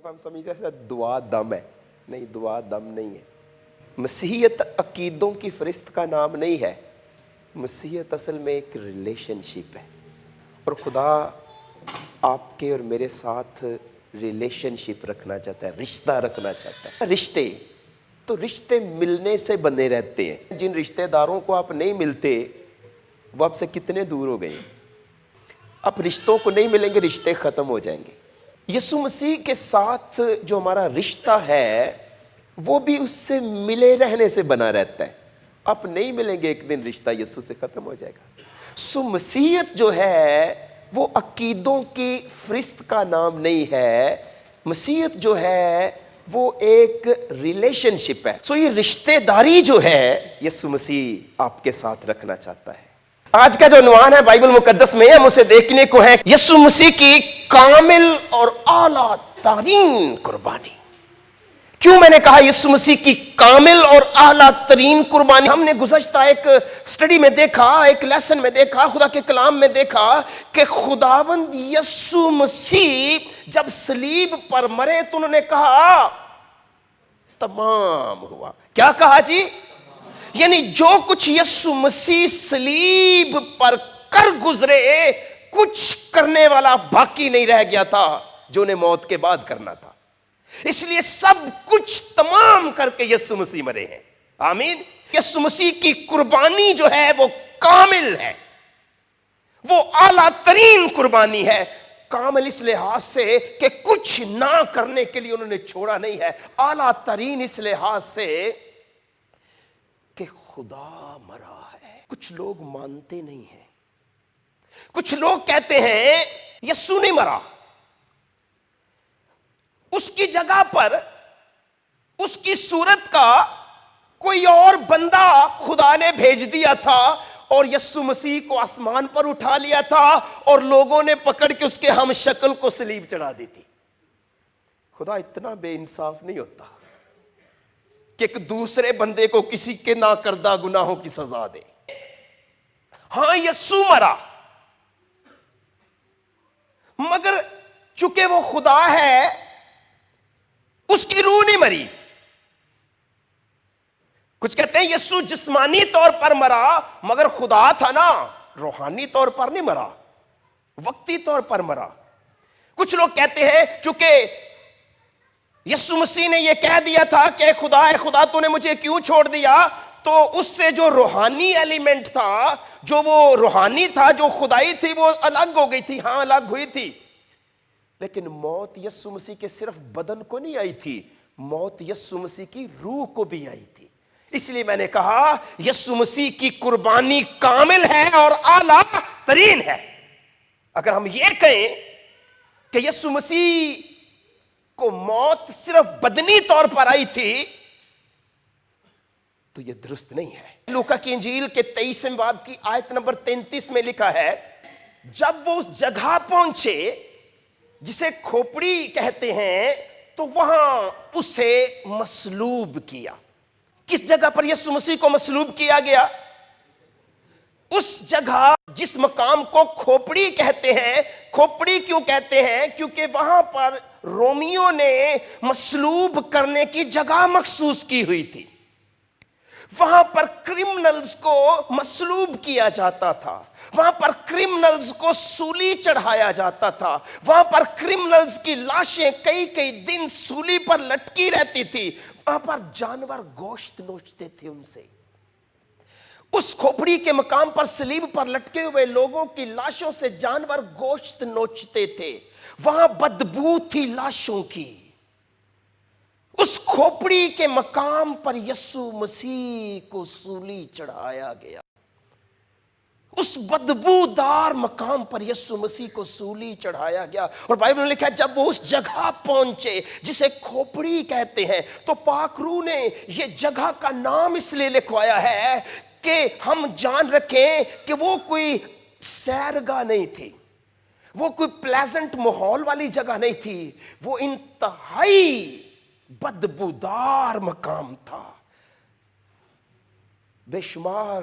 دفعہ ہم سمجھتے ہیں دعا دم ہے. نہیں, دعا دم نہیں ہے. مسیحیت عقیدوں کی فہرست کا نام نہیں ہے. مسیحیت اصل میں ایک ریلیشن شپ ہے, اور خدا آپ کے اور میرے ساتھ ریلیشن شپ رکھنا چاہتا ہے, رشتہ رکھنا چاہتا ہے. رشتے ملنے سے بنے رہتے ہیں. جن رشتہ داروں کو آپ نہیں ملتے وہ آپ سے کتنے دور ہو گئے. آپ رشتوں کو نہیں ملیں گے, رشتے ختم ہو جائیں گے. یسوع مسیح کے ساتھ جو ہمارا رشتہ ہے وہ بھی اس سے ملے رہنے سے بنا رہتا ہے. آپ نہیں ملیں گے, ایک دن رشتہ یسوع سے ختم ہو جائے گا. مسیحیت جو ہے وہ عقیدوں کی فہرست کا نام نہیں ہے. مسیحیت جو ہے وہ ایک ریلیشن شپ ہے. یہ رشتہ داری جو ہے یسوع مسیح آپ کے ساتھ رکھنا چاہتا ہے. آج کا جو عنوان ہے بائبل مقدس میں ہم اسے دیکھنے کو ہے یسوع مسیح کی کامل اور اعلیٰ ترین قربانی. کیوں میں نے کہا یسوع مسیح کی کامل اور اعلیٰ ترین قربانی؟ ہم نے گزشتہ ایک سٹڈی میں دیکھا, ایک لیسن میں دیکھا, خدا کے کلام میں دیکھا کہ خداوند یسوع مسیح جب صلیب پر مرے تو انہوں نے کہا تمام ہوا. کیا کہا جی؟ یعنی جو کچھ یسوع مسیح صلیب پر کر گزرے, کچھ کرنے والا باقی نہیں رہ گیا تھا جو انہیں موت کے بعد کرنا تھا. اس لیے سب کچھ تمام کر کے یسوع مسیح مرے ہیں. آمین. یسوع مسیح کی قربانی جو ہے وہ کامل ہے, وہ اعلیٰ ترین قربانی ہے. کامل اس لحاظ سے کہ کچھ نہ کرنے کے لیے انہوں نے چھوڑا نہیں ہے. اعلیٰ ترین اس لحاظ سے کہ خدا مرا ہے. کچھ لوگ مانتے نہیں ہیں. کچھ لوگ کہتے ہیں یسوع نہیں مرا, اس کی جگہ پر اس کی صورت کا کوئی اور بندہ خدا نے بھیج دیا تھا اور یسوع مسیح کو آسمان پر اٹھا لیا تھا اور لوگوں نے پکڑ کے اس کے ہم شکل کو صلیب چڑھا دی تھی. خدا اتنا بے انصاف نہیں ہوتا کہ ایک دوسرے بندے کو کسی کے نہ کردہ گناہوں کی سزا دے. ہاں یسوع مرا, مگر چونکہ وہ خدا ہے اس کی روح نہیں مری. کچھ کہتے ہیں یسوع جسمانی طور پر مرا مگر خدا تھا نا, روحانی طور پر نہیں مرا, وقتی طور پر مرا. کچھ لوگ کہتے ہیں چونکہ یسوع مسیح نے یہ کہہ دیا تھا کہ اے خدا تو نے مجھے کیوں چھوڑ دیا, تو اس سے جو روحانی ایلیمنٹ تھا, جو وہ روحانی تھا, جو خدائی تھی, وہ الگ ہو گئی تھی. ہاں الگ ہوئی تھی, لیکن موت یسوع مسیح کے صرف بدن کو نہیں آئی تھی, موت یسوع مسیح کی روح کو بھی آئی تھی. اس لیے میں نے کہا یسوع مسیح کی قربانی کامل ہے اور اعلیٰ ترین ہے. اگر ہم یہ کہیں کہ یسوع مسیح کو موت صرف بدنی طور پر آئی تھی تو یہ درست نہیں ہے. لوکا کی انجیل کے 23 باب کی آیت نمبر 33 میں لکھا ہے, جب وہ اس جگہ پہنچے جسے کھوپڑی کہتے ہیں تو وہاں اسے مصلوب کیا. کس جگہ پر یسوع مسیح کو مصلوب کیا گیا؟ اس جگہ جس مقام کو کھوپڑی کہتے ہیں. کھوپڑی کیوں کہتے ہیں؟ کیونکہ وہاں پر رومیوں نے مصلوب کرنے کی جگہ مخصوص کی ہوئی تھی. وہاں پر کرمنلز کو مصلوب کیا جاتا تھا, وہاں پر کرمنلز کو سولی چڑھایا جاتا تھا, وہاں پر کرمنلز کی لاشیں کئی دن سولی پر لٹکی رہتی تھی, وہاں پر جانور گوشت نوچتے تھے ان سے. اس کھوپڑی کے مقام پر صلیب پر لٹکے ہوئے لوگوں کی لاشوں سے جانور گوشت نوچتے تھے. وہاں بدبو تھی لاشوں کی. اس کھوپڑی کے مقام پر یسوع مسیح کو سولی چڑھایا گیا. اس بدبودار مقام پر یسوع مسیح کو سولی چڑھایا گیا. اور بائبل میں لکھا ہے جب وہ اس جگہ پہنچے جسے کھوپڑی کہتے ہیں, تو پاک روح نے یہ جگہ کا نام اس لیے لکھوایا ہے کہ ہم جان رکھیں کہ وہ کوئی سیرگاہ نہیں تھی, وہ کوئی پلیزنٹ ماحول والی جگہ نہیں تھی, وہ انتہائی بدبودار مقام تھا. بے شمار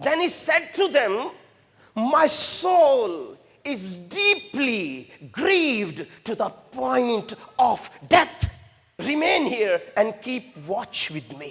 Then he said to them, my soul is deeply grieved to the point of death. Remain here and keep watch with me.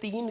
3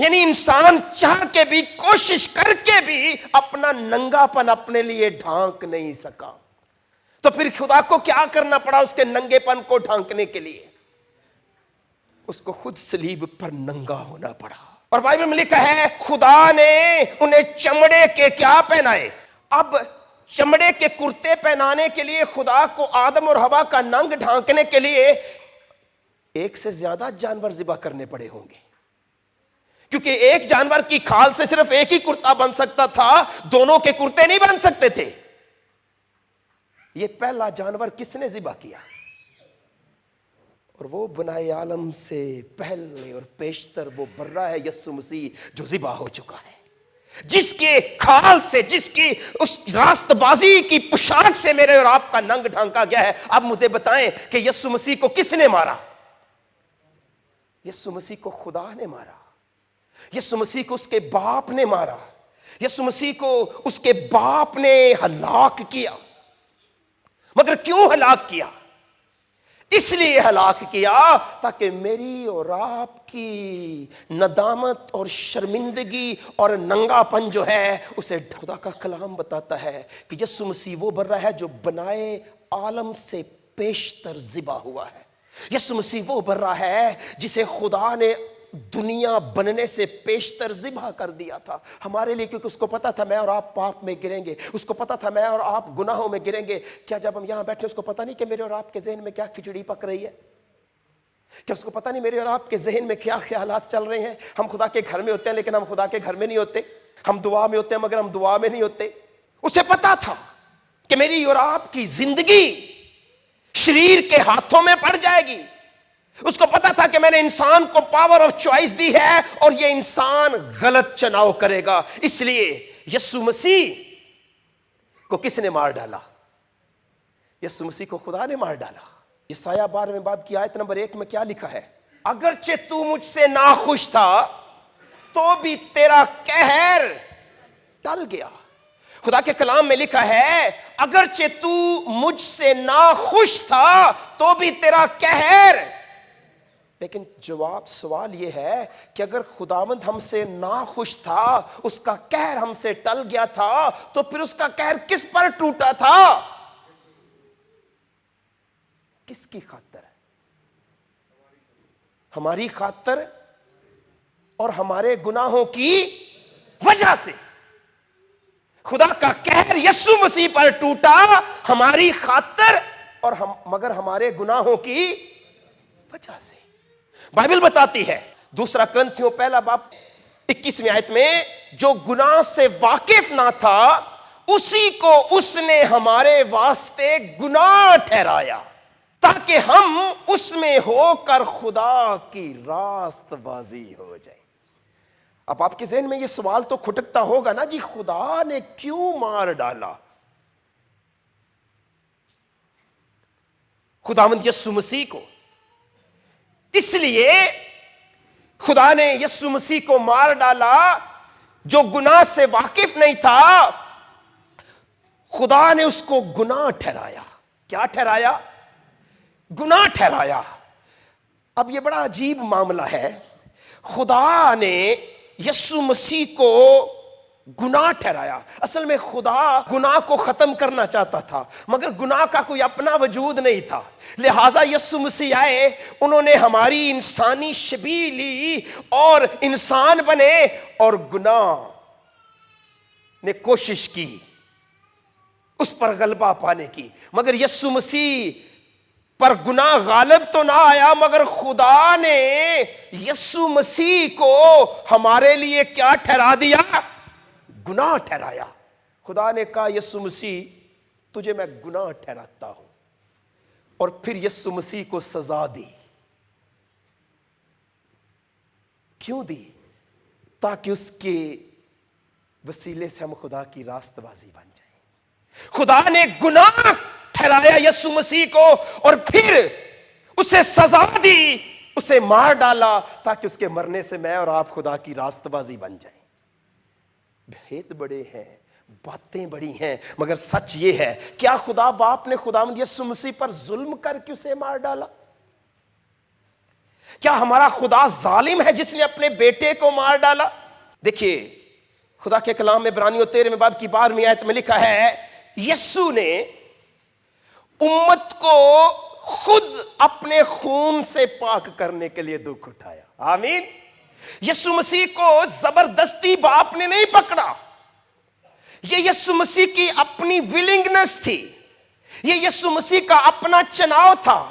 یعنی انسان چاہ کے بھی، کوشش کر کے بھی اپنا ننگاپن اپنے لیے ڈھانک نہیں سکا، تو پھر خدا کو کیا کرنا پڑا اس کے ننگے پن کو ڈھانکنے کے لیے؟ اس کو خود صلیب پر ننگا ہونا پڑا۔ اور بائبل میں لکھا ہے خدا نے انہیں چمڑے کے کیا پہنائے؟ اب چمڑے کے کرتے پہنانے کے لیے خدا کو آدم اور حوا کا ننگ ڈھانکنے کے لیے ایک سے زیادہ جانور ذبح کرنے پڑے ہوں گے، کیونکہ ایک جانور کی کھال سے صرف ایک ہی کرتا بن سکتا تھا، دونوں کے کرتے نہیں بن سکتے تھے۔ یہ پہلا جانور کس نے ذبح کیا؟ اور وہ بنائے عالم سے پہلے اور پیشتر وہ برہ ہے یسوع مسیح جو ذبح ہو چکا ہے، جس کے کھال سے، جس کی اس راست بازی کی پوشاک سے میرے اور آپ کا ننگ ڈھانکا گیا ہے۔ اب مجھے بتائیں کہ یسوع مسیح کو کس نے مارا؟ یسوع مسیح کو خدا نے مارا، یسوع مسیح کو اس کے باپ نے مارا، یسوع مسیح کو اس کے باپ نے ہلاک کیا۔ مگر کیوں ہلاک کیا؟ اس لیے ہلاک کیا تاکہ میری اور آپ کی ندامت اور شرمندگی اور ننگا پن جو ہے اسے خدا کا کلام بتاتا ہے کہ یسوع مسیح وہ برہ ہے جو بنائے عالم سے پیشتر ذبح ہوا ہے۔ یسوع مسیح وہ برہ ہے جسے خدا نے دنیا بننے سے پیشتر ذبح کر دیا تھا ہمارے لیے، کیونکہ اس کو پتا تھا میں اور آپ پاپ میں گریں گے، اس کو پتا تھا میں اور آپ گناہوں میں گریں گے۔ کیا جب ہم یہاں بیٹھے اس کو پتا نہیں کہ میرے اور آپ کے ذہن میں کیا کھچڑی پک رہی ہے؟ کیا اس کو پتا نہیں میرے اور آپ کے ذہن میں کیا خیالات چل رہے ہیں؟ ہم خدا کے گھر میں ہوتے ہیں لیکن ہم خدا کے گھر میں نہیں ہوتے، ہم دعا میں ہوتے ہیں مگر ہم دعا میں نہیں ہوتے۔ اسے پتا تھا کہ میری اور آپ کی زندگی شریر کے ہاتھوں میں پڑ جائے گی۔ اس کو پتا تھا کہ میں نے انسان کو پاور آف چوائس دی ہے اور یہ انسان غلط چناؤ کرے گا، اس لیے یسوع مسیح کو کس نے مار ڈالا؟ یسوع مسیح کو خدا نے مار ڈالا۔ یسایہ 12ویں باب کی آیت نمبر 1 میں کیا لکھا ہے؟ اگرچہ تو مجھ سے ناخوش تھا تو بھی تیرا قہر ٹل گیا۔ خدا کے کلام میں لکھا ہے اگرچہ تو مجھ سے ناخوش تھا تو بھی تیرا قہر، لیکن جواب سوال یہ ہے کہ اگر خداوند ہم سے ناخوش تھا، اس کا قہر ہم سے ٹل گیا تھا، تو پھر اس کا قہر کس پر ٹوٹا تھا؟ کس کی خاطر؟ ہماری خاطر اور ہمارے گناہوں کی وجہ سے۔ خدا کا قہر یسوع مسیح پر ٹوٹا ہماری خاطر اور مگر ہمارے گناہوں کی وجہ سے۔ بائبل بتاتی ہے 2 کرنتھیوں 1 باب 21ویں آیت میں جو گناہ سے واقف نہ تھا اسی کو اس نے ہمارے واسطے گناہ ٹھہرایا تاکہ ہم اس میں ہو کر خدا کی راست بازی ہو جائے۔ اب آپ کے ذہن میں یہ سوال تو کھٹکتا ہوگا نا، جی خدا نے کیوں مار ڈالا خداوند یسوع مسیح کو؟ اس لیے خدا نے یسوع مسیح کو مار ڈالا جو گناہ سے واقف نہیں تھا، خدا نے اس کو گناہ ٹھہرایا۔ کیا ٹھہرایا؟ گناہ ٹھہرایا۔ اب یہ بڑا عجیب معاملہ ہے، خدا نے یسوع مسیح کو گناہ ٹھہرایا۔ اصل میں خدا گناہ کو ختم کرنا چاہتا تھا مگر گناہ کا کوئی اپنا وجود نہیں تھا، لہٰذا یسوع مسیح آئے، انہوں نے ہماری انسانی شبیہ لی اور انسان بنے، اور گناہ نے کوشش کی اس پر غلبہ پانے کی، مگر یسوع مسیح پر گناہ غالب تو نہ آیا، مگر خدا نے یسوع مسیح کو ہمارے لیے کیا ٹھہرا دیا؟ گناہ ٹھہرایا۔ خدا نے کہا یسوع مسیح تجھے میں گناہ ٹھہراتا ہوں، اور پھر یسوع مسیح کو سزا دی۔ کیوں دی؟ تاکہ اس کے وسیلے سے ہم خدا کی راست بازی بن جائیں۔ خدا نے گناہ ٹھہرایا یسوع مسیح کو اور پھر اسے سزا دی، اسے مار ڈالا تاکہ اس کے مرنے سے میں اور آپ خدا کی راست بازی بن جائیں۔ بھید بڑے ہیں، باتیں بڑی ہیں، مگر سچ یہ ہے، کیا خدا باپ نے خداوند یسوع مسیح پر ظلم کر کے اسے مار ڈالا؟ کیا ہمارا خدا ظالم ہے جس نے اپنے بیٹے کو مار ڈالا؟ دیکھیے خدا کے کلام میں عبرانیوں 13 باب کی 12ویں آیت میں لکھا ہے یسوع نے امت کو خود اپنے خون سے پاک کرنے کے لیے دکھ اٹھایا. آمین. یسوع مسیح کو زبردستی باپ نے نہیں پکڑا. یہ یسوع مسیح کی اپنی ولنگنس تھی. یہ یسوع مسیح کا اپنا چناؤ تھا.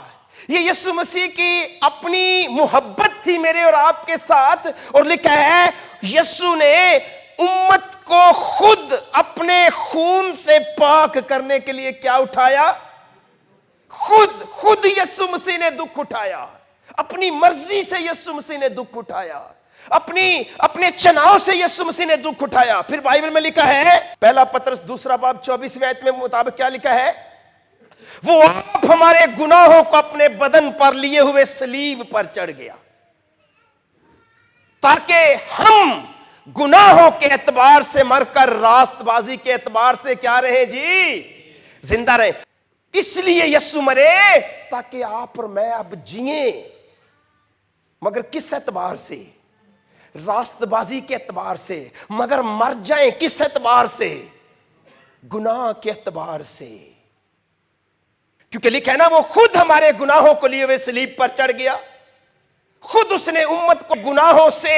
یہ یسوع مسیح کی اپنی محبت تھی میرے اور آپ کے ساتھ. اور لکھا ہے یسوع نے امت کو خود اپنے خون سے پاک کرنے کے لیے کیا اٹھایا؟ خود یسوع مسیح نے دکھ اٹھایا. اپنی مرضی سے یسوع مسیح نے دکھ اٹھایا. اپنے چناؤ سے یسوع مسیح نے دکھ اٹھایا. پھر بائبل میں لکھا ہے پہلا پطرس 2 باب 24ویں آیت میں مطابق کیا لکھا ہے؟ وہ آپ ہمارے گناہوں کو اپنے بدن پر لیے ہوئے صلیب پر چڑھ گیا تاکہ ہم گناہوں کے اعتبار سے مر کر راست بازی کے اعتبار سے کیا رہے جی؟ زندہ رہے. اس لیے یسوع مرے تاکہ آپ اور میں اب جئیں. مگر کس اعتبار سے؟ راست بازی کے اعتبار سے. مگر مر جائیں کس اعتبار سے؟ گناہ کے اعتبار سے. کیونکہ لکھا ہے نا وہ خود ہمارے گناہوں کو لیے ہوئے صلیب پر چڑھ گیا. خود اس نے امت کو گناہوں سے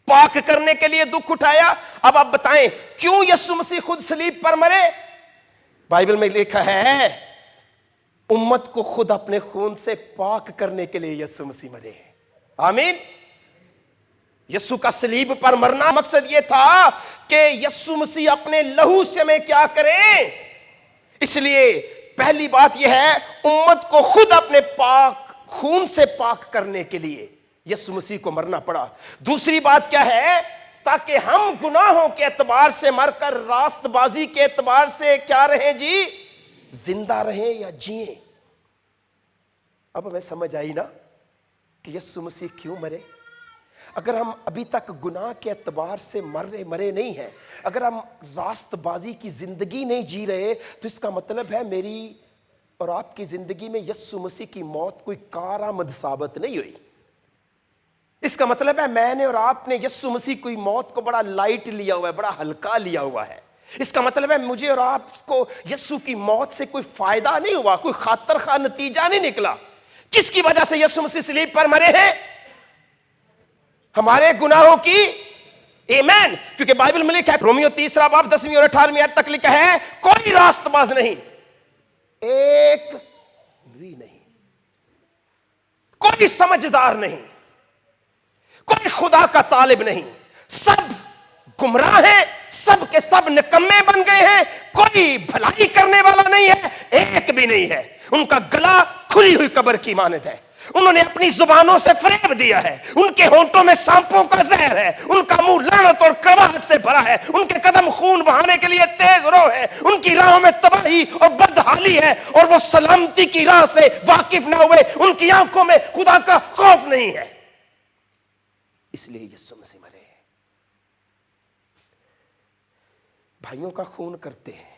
پاک کرنے کے لیے دکھ اٹھایا. اب آپ بتائیں کیوں یسوع مسیح خود صلیب پر مرے؟ بائبل میں لکھا ہے امت کو خود اپنے خون سے پاک کرنے کے لیے یسوع مسیح مرے. آمین. یسوع کا صلیب پر مرنا مقصد یہ تھا کہ یسوع مسیح اپنے لہو سے میں کیا کریں. اس لیے پہلی بات یہ ہے امت کو خود اپنے پاک خون سے پاک کرنے کے لیے یسوع مسیح کو مرنا پڑا. دوسری بات کیا ہے؟ تاکہ ہم گناہوں کے اعتبار سے مر کر راست بازی کے اعتبار سے کیا رہیں جی؟ زندہ رہیں یا جئیں. اب ہمیں سمجھ آئی نا کہ یسوع مسیح کیوں مرے. اگر ہم ابھی تک گناہ کے اعتبار سے مرے نہیں ہیں, اگر ہم راست بازی کی زندگی نہیں جی رہے, تو اس کا مطلب ہے میری اور آپ کی زندگی میں یسوع مسیح کی موت کوئی کارآمد ثابت نہیں ہوئی. اس کا مطلب ہے میں نے اور آپ نے یسوع مسیح کی موت کو بڑا لائٹ لیا ہوا ہے, بڑا ہلکا لیا ہوا ہے. اس کا مطلب ہے مجھے اور آپ کو یسوع کی موت سے کوئی فائدہ نہیں ہوا, کوئی خاطر خواہ نتیجہ نہیں نکلا. کس کی وجہ سے یسوع مسیح صلیب پر مرے ہیں؟ ہمارے گناہوں کی. ایمین. کیونکہ بائبل میں لکھا ہے رومیو 3 باب 10 اور 18 آیت تک لکھا ہے کوئی راست باز نہیں, ایک بھی نہیں, کوئی سمجھدار نہیں, کوئی خدا کا طالب نہیں, سب گمراہ ہیں, سب کے سب نکمے بن گئے ہیں, کوئی بھلائی کرنے والا نہیں ہے, ایک بھی نہیں ہے. ان کا گلا کھلی ہوئی قبر کی مانند ہے. انہوں نے اپنی زبانوں سے فریب دیا ہے, ان کے ہونٹوں میں سانپوں کا زہر ہے, ان کا منہ لعنت اور کڑواہٹ سے بھرا ہے, ان کے قدم خون بہانے کے لیے تیز رو ہے, ان کی راہوں میں تباہی اور بدحالی ہے, اور وہ سلامتی کی راہ سے واقف نہ ہوئے, ان کی آنکھوں میں خدا کا خوف نہیں ہے. اس لیے یسوع مسیح مرے. بھائیوں کا خون کرتے ہیں,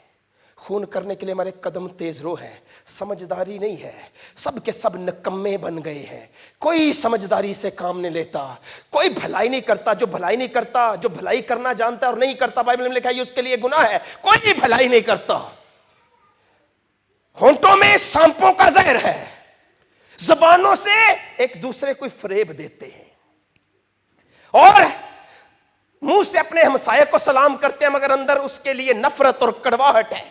خون کرنے کے لیے ہمارے قدم تیز رو ہے, سمجھداری نہیں ہے, سب کے سب نکمے بن گئے ہیں, کوئی سمجھداری سے کام نہیں لیتا, کوئی بھلائی نہیں کرتا. جو بھلائی نہیں کرتا, جو بھلائی کرنا جانتا ہے اور نہیں کرتا, بائبل میں لکھا ہے اس کے لیے گناہ ہے. کوئی بھلائی نہیں کرتا, ہونٹوں میں سانپوں کا زہر ہے, زبانوں سے ایک دوسرے کو فریب دیتے ہیں, اور منہ سے اپنے ہمسائے کو سلام کرتے ہیں مگر اندر اس کے لیے نفرت اور کڑواہٹ ہے.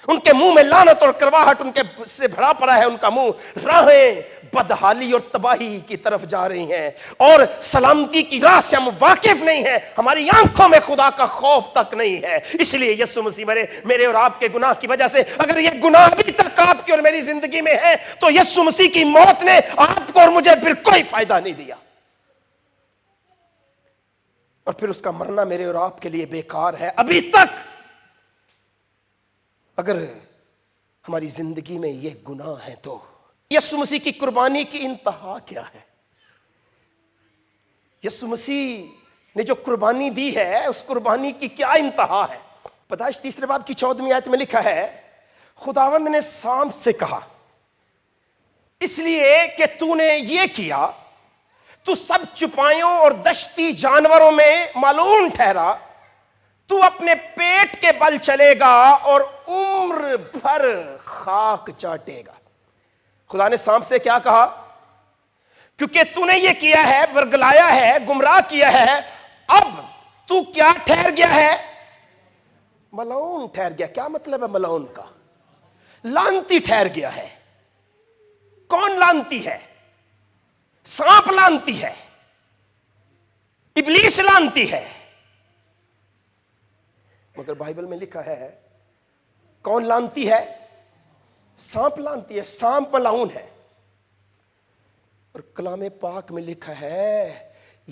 ان کے منہ میں لعنت اور کڑواہٹ ان کے سے بھرا پڑا ہے, ان کا منہ راہیں بدحالی اور تباہی کی طرف جا رہی ہیں, اور سلامتی کی راہ سے ہم واقف نہیں ہیں, ہماری آنکھوں میں خدا کا خوف تک نہیں ہے. اس لیے یسوع مسیح مرے میرے اور آپ کے گناہ کی وجہ سے. اگر یہ گناہ ابھی تک آپ کی اور میری زندگی میں ہے تو یسوع مسیح کی موت نے آپ کو اور مجھے پھر کوئی فائدہ نہیں دیا, اور پھر اس کا مرنا میرے اور آپ کے لیے بیکار ہے ابھی تک. اگر ہماری زندگی میں یہ گناہ ہے تو یسوع مسیح کی قربانی کی انتہا کیا ہے؟ یسوع مسیح نے جو قربانی دی ہے اس قربانی کی کیا انتہا ہے؟ پیدائش 3 باب کی 14 آیت میں لکھا ہے خداوند نے سانپ سے کہا اس لیے کہ تو نے یہ کیا تو سب چپائیوں اور دشتی جانوروں میں ملعون ٹھہرا، تو اپنے پیٹ کے بل چلے گا اور عمر بھر خاک چاٹے گا۔ خدا نے سانپ سے کیا کہا؟ کیونکہ تو نے یہ کیا ہے، ورگلایا ہے، گمراہ کیا ہے، اب تو کیا ٹھہر گیا ہے؟ ملعون ٹھہر گیا۔ کیا مطلب ہے ملعون کا؟ لعنتی ٹھہر گیا ہے۔ کون لعنتی ہے؟ سانپ لعنتی ہے، ابلیس لعنتی ہے، مگر بائبل میں لکھا ہے کون لعنتی ہے؟ سانپ لعنتی ہے، سانپ ملعون ہے۔ اور کلام پاک میں لکھا ہے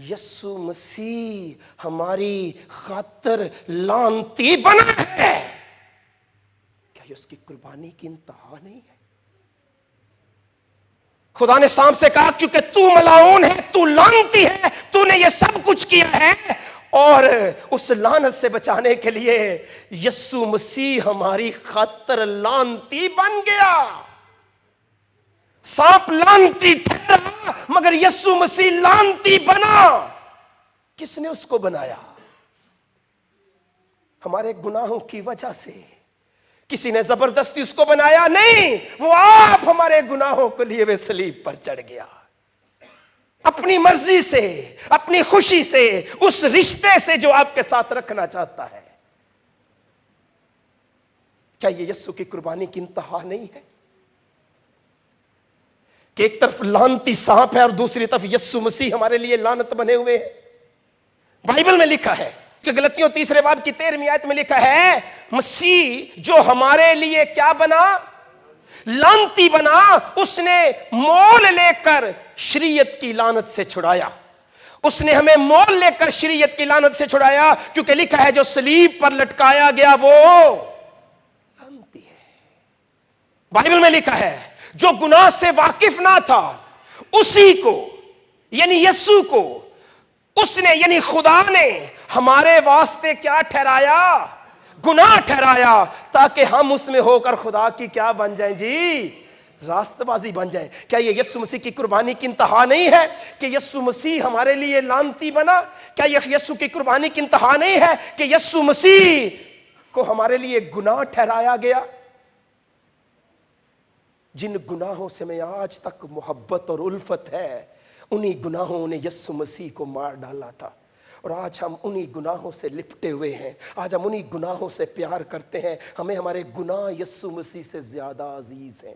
یسوع مسیح ہماری خاطر لعنتی بنا ہے۔ کیا یہ اس کی قربانی کی انتہا نہیں ہے؟ خدا نے سانپ سے کہا چونکہ تو ملعون ہے، تو لعنتی ہے، تو نے یہ سب کچھ کیا ہے، اور اس لعنت سے بچانے کے لیے یسوع مسیح ہماری خاطر لعنتی بن گیا۔ سانپ لعنتی ٹھہرا مگر یسوع مسیح لعنتی بنا۔ کس نے اس کو بنایا؟ ہمارے گناہوں کی وجہ سے۔ کسی نے زبردستی اس کو بنایا نہیں، وہ آپ ہمارے گناہوں کے لیے وہ صلیب پر چڑھ گیا، اپنی مرضی سے، اپنی خوشی سے، اس رشتے سے جو آپ کے ساتھ رکھنا چاہتا ہے۔ کیا یہ یسوع کی قربانی کی انتہا نہیں ہے کہ ایک طرف لعنتی سانپ ہے اور دوسری طرف یسوع مسیح ہمارے لیے لعنت بنے ہوئے ہیں؟ بائبل میں لکھا ہے کہ غلطیوں 3 باب کی 13ویں آیت میں لکھا ہے مسیح جو ہمارے لیے کیا بنا؟ لعنتی بنا۔ اس نے مول لے کر شریعت کی لعنت سے چھڑایا۔ اس نے ہمیں مول لے کر شریعت کی لعنت سے چھڑایا، کیونکہ لکھا ہے جو صلیب پر لٹکایا گیا وہ لعنتی ہے۔ بائبل میں لکھا ہے جو گناہ سے واقف نہ تھا اسی کو، یعنی یسوع کو، اس نے یعنی خدا نے ہمارے واسطے کیا ٹھہرایا؟ گناہ ٹھہرایا، تاکہ ہم اس میں ہو کر خدا کی کیا بن جائیں جی؟ راست بازی بن جائیں۔ کیا یہ یسوع مسیح کی قربانی کی انتہا نہیں ہے کہ یسوع مسیح ہمارے لیے لعنتی بنا؟ کیا یہ یسوع کی قربانی کی انتہا نہیں ہے کہ یسوع مسیح کو ہمارے لیے گناہ ٹھہرایا گیا؟ جن گناہوں سے میں آج تک محبت اور الفت ہے، انہی گناہوں نے یسوع مسیح کو مار ڈالا تھا، اور آج ہم انہی گناہوں سے لپٹے ہوئے ہیں، آج ہم انہی گناہوں سے پیار کرتے ہیں۔ ہمیں ہمارے گناہ یسوع مسیح سے زیادہ عزیز ہیں۔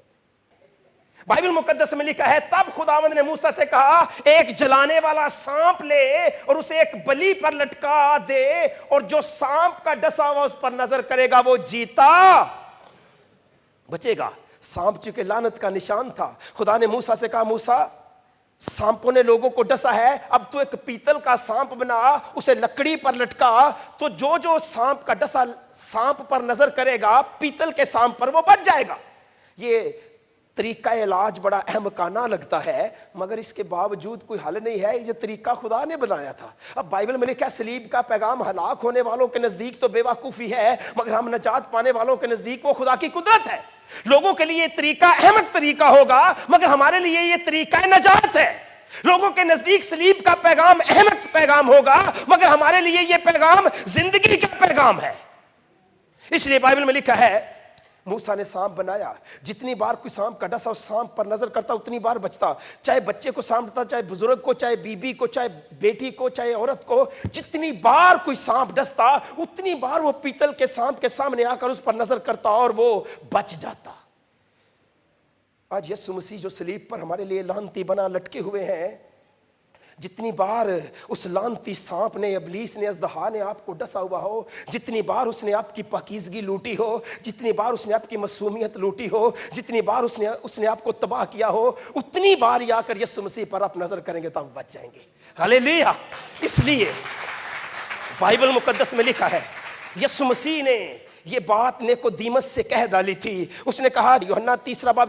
بائبل مقدس میں لکھا ہے تب خداوند نے موسیٰ سے کہا ایک جلانے والا سانپ لے اور اسے ایک بلی پر لٹکا دے، اور جو سانپ کا ڈسا ہوا اس پر نظر کرے گا وہ جیتا بچے گا۔ سانپ چونکہ لعنت کا نشان تھا، خدا نے موسیٰ سے کہا موسیٰ سانپوں نے لوگوں کو ڈسا ہے، اب تو ایک پیتل کا سانپ بنا، اسے لکڑی پر لٹکا، تو جو سانپ کا ڈسا سانپ پر نظر کرے گا، پیتل کے سانپ پر، وہ بچ جائے گا۔ یہ طریقہ علاج بڑا احمقانہ لگتا ہے، مگر اس کے باوجود کوئی حل نہیں ہے، یہ طریقہ خدا نے بنایا تھا۔ اب بائبل میں لکھا ہے صلیب کا پیغام ہلاک ہونے والوں کے نزدیک تو بے وقوفی ہے، مگر ہم نجات پانے والوں کے نزدیک وہ خدا کی قدرت ہے۔ لوگوں کے لیے یہ طریقہ احمق طریقہ ہوگا، مگر ہمارے لیے یہ طریقہ نجات ہے۔ لوگوں کے نزدیک صلیب کا پیغام احمق پیغام ہوگا، مگر ہمارے لیے یہ پیغام زندگی کا پیغام ہے۔ اس لیے بائبل میں لکھا ہے موسیٰ نے سانپ بنایا، جتنی بار کوئی سانپ کا ڈسا اس سانپ پر نظر کرتا اتنی بار بچتا، چاہے بچے کو سانپ ڈستا، چاہے بزرگ کو، چاہے بیوی کو، چاہے بیٹی کو، چاہے عورت کو، جتنی بار کوئی سانپ ڈستا اتنی بار وہ پیتل کے سانپ کے سامنے آ کر اس پر نظر کرتا اور وہ بچ جاتا۔ آج یسوع مسیح جو صلیب پر ہمارے لیے لعنتی بنا لٹکے ہوئے ہیں، جتنی بار اس لعنتی سانپ نے، ابلیس نے، اژدہا نے آپ کو ڈسا ہوا ہو، جتنی بار اس نے آپ کی پاکیزگی لوٹی ہو، جتنی بار اس نے آپ کی معصومیت لوٹی ہو، جتنی بار اس نے آپ کو تباہ کیا ہو، اتنی بار آ کر یسوع مسیح پر آپ نظر کریں گے تو آپ بچ جائیں گے۔ ہلیلویہ۔ اس لیے بائبل مقدس میں لکھا ہے یسوع مسیح نے یہ بات نیکودیمس سے کہہ ڈالی تھی۔ اس نے کہا یوحنا 3 باب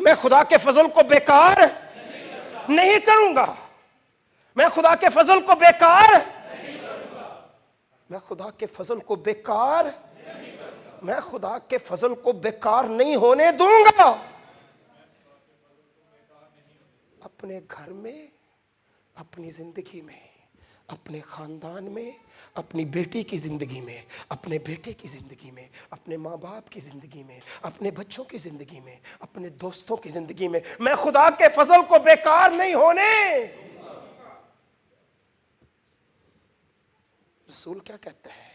میں خدا کے فضل کو بیکار نہیں کروں گا. میں خدا کے فضل کو بیکار میں خدا کے فضل کو بیکار میں خدا کے فضل کو بیکار نہیں ہونے دوں گا. اپنے گھر میں، اپنی زندگی میں، اپنے خاندان میں، اپنی بیٹی کی زندگی میں، اپنے بیٹے کی زندگی میں، اپنے ماں باپ کی زندگی میں، اپنے بچوں کی زندگی میں، اپنے دوستوں کی زندگی میں خدا کے فضل کو بیکار نہیں ہونے. رسول کیا کہتا ہے؟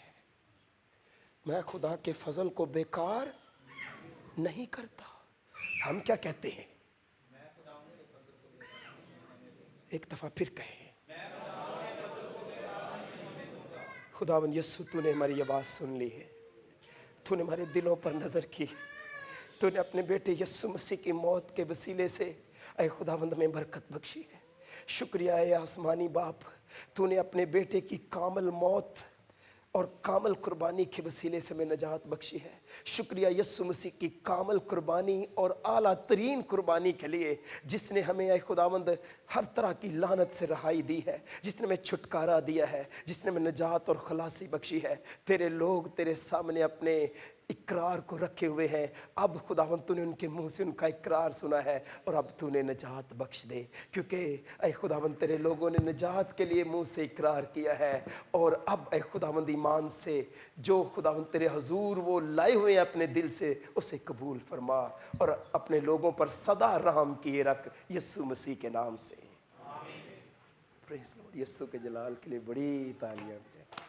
میں خدا کے فضل کو بیکار نہیں کرتا. ہم کیا کہتے ہیں؟ ایک دفعہ پھر کہیں، خداوند یسوع تو نے ہماری آواز سن لی ہے، تو نے ہمارے دلوں پر نظر کی، تو نے اپنے بیٹے یسوع مسیح کی موت کے وسیلے سے اے خداوند میں برکت بخشی ہے. شکریہ اے آسمانی باپ، تو نے اپنے بیٹے کی کامل موت اور کامل قربانی کے وسیلے سے میں نجات بخشی ہے. شکریہ یسوع مسیح کی کامل قربانی اور اعلیٰ ترین قربانی کے لیے، جس نے ہمیں اے خداوند ہر طرح کی لعنت سے رہائی دی ہے، جس نے ہمیں چھٹکارا دیا ہے، جس نے ہمیں نجات اور خلاصی بخشی ہے. تیرے لوگ تیرے سامنے اپنے اقرار کو رکھے ہوئے ہیں. اب خداوند تو نے ان کے منہ سے ان کا اقرار سنا ہے، اور اب تو نے نجات بخش دے، کیونکہ اے خداوند تیرے لوگوں نے نجات کے لیے منہ سے اقرار کیا ہے. اور اب اے خداوند ایمان سے جو خداوند تیرے حضور وہ لائے ہوئے ہیں اپنے دل سے، اسے قبول فرما اور اپنے لوگوں پر سدا رحم کیے رکھ، یسوع مسیح کے نام سے. پریز لارڈ. یسوع کے جلال کے لیے بڑی تالیاں بجائیں.